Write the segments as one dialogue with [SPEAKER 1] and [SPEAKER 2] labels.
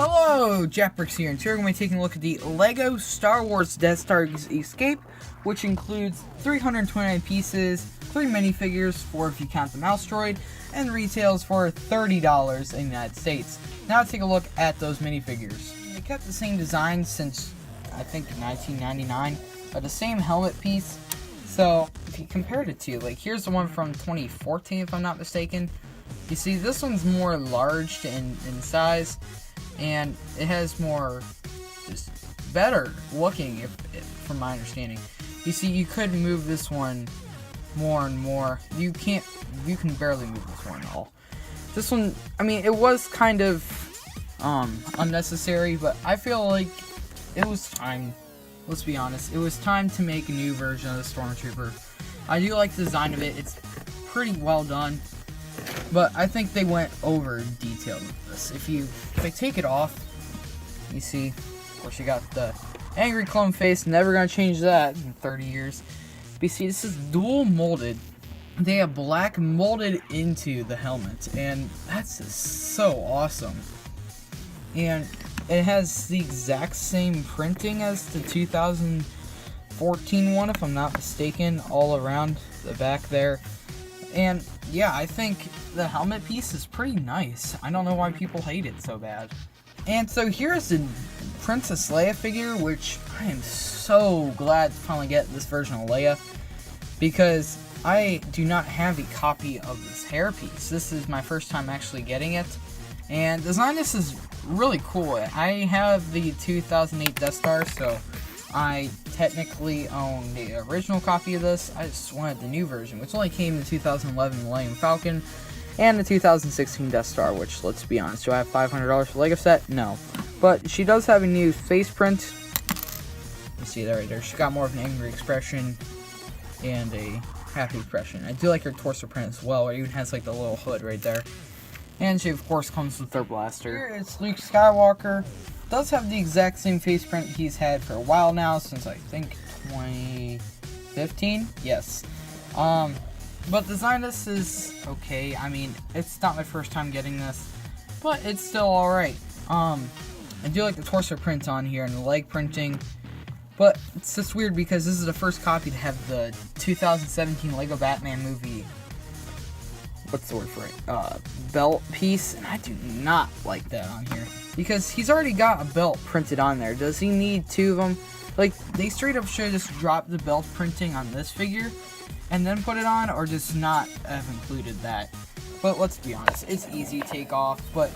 [SPEAKER 1] Hello, Japrix here, and today we're going to be taking a look at the LEGO Star Wars Death Star Escape, which includes 329 pieces, 3 minifigures, 4 if you count the Asteroid, and retails for $30 in the United States. Now let's take a look at those minifigures. They kept the same design since, I think, 1999, but the same helmet piece. So, if you compared it to, like, here's the one from 2014, if I'm not mistaken. You see, this one's more large in size, and it has more, just better looking, from my understanding. You see, you could move this one more and more. You can barely move this one at all. This one, I mean, it was kind of unnecessary, but I feel like it was time. Let's be honest, it was time to make a new version of the Stormtrooper. I do like the design of it. It's pretty well done. But I think they went over detailed with this. If I take it off, you see, of course you got the angry clone face, never gonna change that in 30 years. But you see, this is dual molded. They have black molded into the helmet, and that's just so awesome. And it has the exact same printing as the 2014 one, if I'm not mistaken, all around the back there. And yeah, I think the helmet piece is pretty nice. I don't know why people hate it so bad. And so here's the Princess Leia figure, which I am so glad to finally get this version of Leia, because I do not have a copy of this hairpiece. This is my first time actually getting it, and design this is really cool. I have the 2008 Death Star, so I technically own the original copy of this. I just wanted the new version, which only came in the 2011 Millennium Falcon and the 2016 Death Star, which, let's be honest, do I have $500 for the LEGO set? No. But she does have a new face print. You see that right there. She's got more of an angry expression and a happy expression. I do like her torso print as well. It even has like the little hood right there. And she, of course, comes with her blaster. Here it's Luke Skywalker. Does have the exact same face print he's had for a while now, since I think 2015. Yes. But design this is okay. I mean, it's not my first time getting this, but it's still alright. I do like the torso print on here and the leg printing, but it's just weird because this is the first copy to have the 2017 LEGO Batman movie, what's the word for it, belt piece, and I do not like that on here, because he's already got a belt printed on there. Does he need 2 of them? Like, they straight up should just drop the belt printing on this figure and then put it on, or just not have included that. But let's be honest, it's easy to take off, but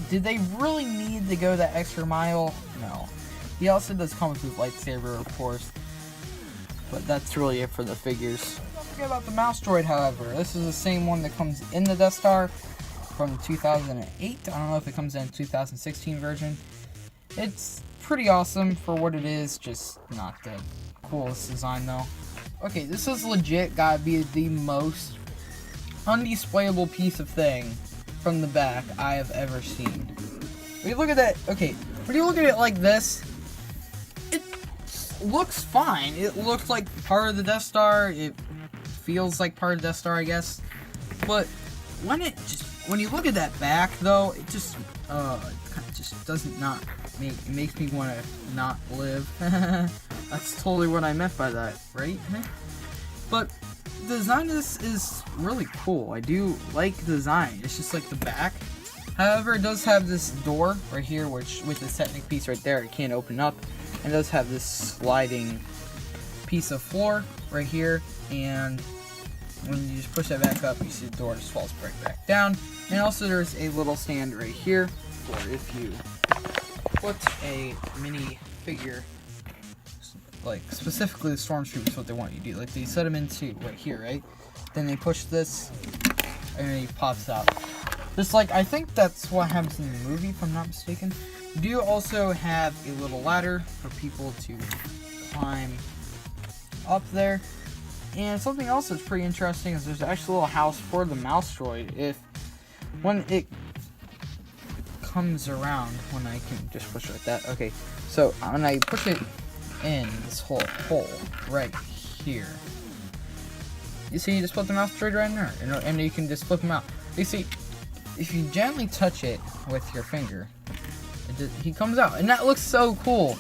[SPEAKER 1] did they really need to go that extra mile? No. He also does come with his lightsaber, of course, but that's really it for the figures. Don't forget about the Asteroid, however. This is the same one that comes in the Death Star from 2008. I don't know if it comes in 2016 version. It's pretty awesome for what it is, just not the coolest design though. Okay, this is legit gotta be the most undisplayable piece of thing from the back I have ever seen. When you look at that, okay, when you look at it like this, it looks fine. It looks like part of the Death Star. It feels like part of the Death Star, I guess. But when you look at that back though, it just doesn't it makes me want to not live. That's totally what I meant by that, right? But the design of this is really cool. I do like the design. It's just like the back. However, it does have this door right here, which with this Technic piece right there, it can't open up. And it does have this sliding piece of floor right here. And when you just push that back up, you see the door just falls right back down. And also there's a little stand right here for if you put a mini figure, like specifically the Stormtrooper is what they want you to do. Like they set them into right here, right? Then they push this, and then he pops out. Just like, I think that's what happens in the movie, if I'm not mistaken. You do also have a little ladder for people to climb up there. And something else that's pretty interesting is there's actually a little house for the Asteroid. When it comes around, when I can just push it like that. Okay, so when I push it in this whole hole right here, you see, you just put the Asteroid right in there, and you can just flip them out. You see, if you gently touch it with your finger, he comes out, and that looks so cool.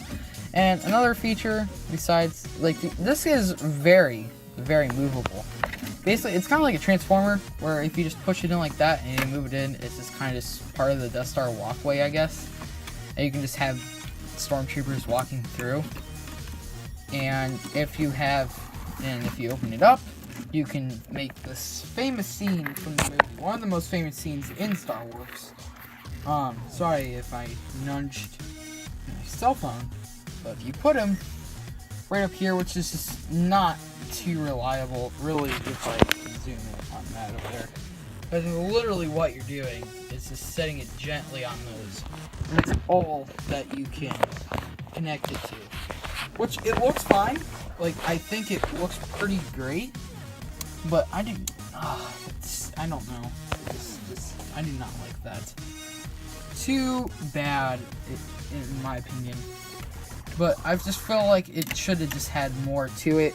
[SPEAKER 1] And another feature besides, like, this is very, very movable. Basically, it's kind of like a transformer, where if you just push it in like that and you move it in, it's just kind of just part of the Death Star walkway, I guess. And you can just have stormtroopers walking through. And if you open it up, you can make this famous scene from the movie, one of the most famous scenes in Star Wars. Sorry if I nudged my cell phone, but if you put him right up here, which is just not too reliable, really, if I zoom in on that over there, because literally what you're doing is just setting it gently on those. And that's all that you can connect it to. Which, it looks fine. Like, I think it looks pretty great. But I don't know. I do not like that. Too bad, in my opinion. But I just feel like it should have just had more to it.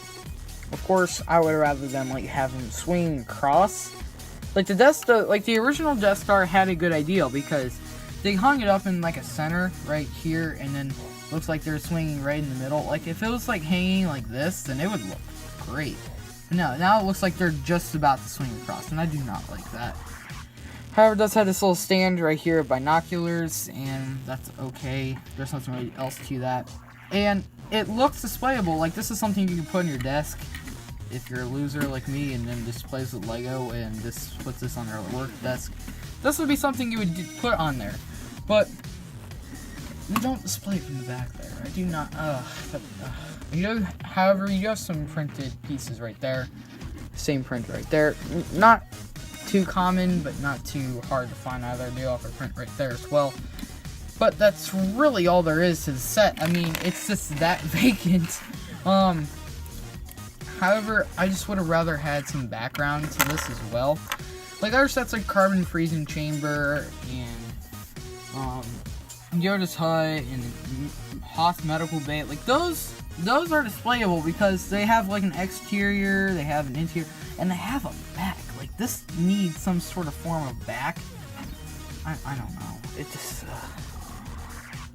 [SPEAKER 1] Of course, I would rather them like have him swing across. Like the original Death Star had a good idea because they hung it up in like a center right here, and then looks like they're swinging right in the middle. Like if it was like hanging like this, then it would look great. But no, now it looks like they're just about to swing across, and I do not like that. However, it does have this little stand right here of binoculars, and that's okay. There's nothing really else to that. And it looks displayable. Like, this is something you can put on your desk if you're a loser like me and then just plays with Lego and just puts this on their work desk. This would be something you would put on there. But you don't display it from the back there. I do not. However, you have some printed pieces right there. Same print right there. Not too common, but not too hard to find either. They offer print right there as well. But that's really all there is to the set. I mean, it's just that vacant. However, I just would have rather had some background to this as well. Like other sets like Carbon Freezing Chamber and Yoda's Hut and Hoth Medical Bay, like those are displayable because they have like an exterior, they have an interior, and they have a back. Like this needs some sort of form of back. I don't know. It just.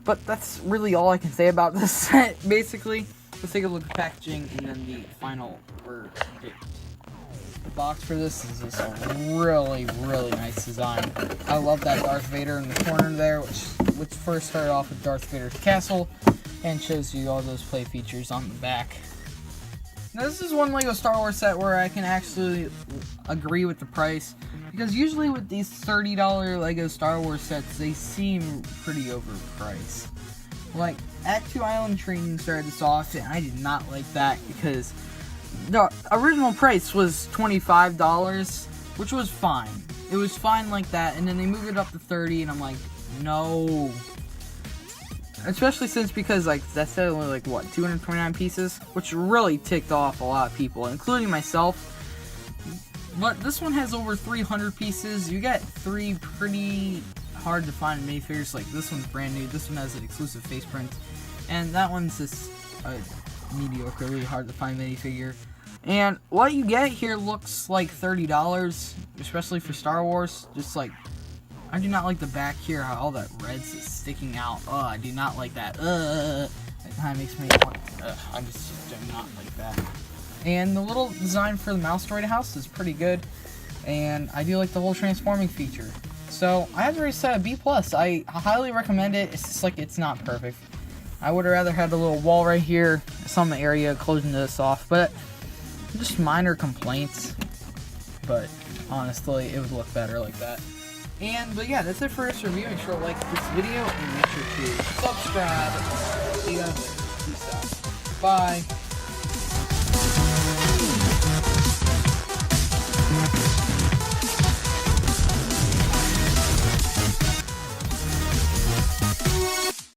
[SPEAKER 1] But that's really all I can say about this set, basically. Let's take a look at packaging and then the final verdict. The box for this is just a really, really nice design. I love that Darth Vader in the corner there, which first started off with Darth Vader's castle and shows you all those play features on the back. Now this is one Lego Star Wars set where I can actually agree with the price, because usually with these $30 Lego Star Wars sets, they seem pretty overpriced. Like, Act 2 Island Training started this off, and I did not like that because the original price was $25, which was fine. It was fine like that, and then they moved it up to $30, and I'm like, no. Especially because, like, that's only, like, what, 229 pieces? Which really ticked off a lot of people, including myself. But this one has over 300 pieces. You get 3 pretty hard to find minifigures. Like, this one's brand new. This one has an exclusive face print. And that one's just a mediocre, really hard to find minifigure. And what you get here looks like $30, especially for Star Wars. Just like, I do not like the back here, how all that red's is sticking out. I do not like that. That kind of makes me want, I just do not like that. And the little design for the mouse droid house is pretty good. And I do like the whole transforming feature. So, I have to rate set a B+. I highly recommend it. It's just like, it's not perfect. I would have rather had a little wall right here, some area closing this off. But, just minor complaints. But, honestly, it would look better like that. But yeah, that's it for this review. Make sure to like this video and make sure to subscribe. See you guys later. Peace out. Bye.